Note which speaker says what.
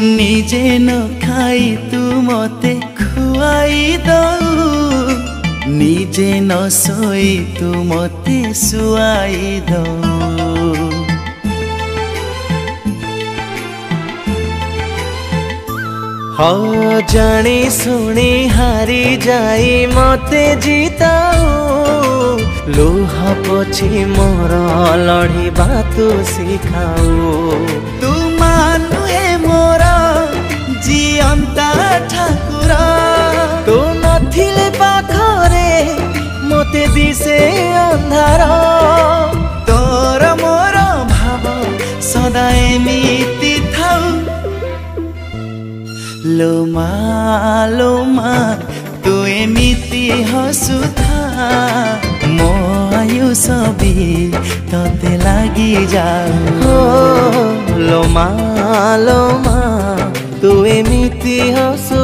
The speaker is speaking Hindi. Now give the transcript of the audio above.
Speaker 1: निजे न खाई तू मते खुआई दऊ, निजे न सोई तू मते सुआई दऊ। हो जानी सुनी हारी जाई मते जीताऊ, लुह पोछि मोर लड़ीबा तू शिखाऊ। तू मानुहे मोर जीअंता ठाकुर, तू नथिले पाखरे मते दिसे अंधार। तोर मोर भाव सदा एमिति थाऊ, लोमा लोमा तू एमिति हसुथा, मो आयुष भी तोते लागी जाऊ। लोमा लोमा तू एमिति हसु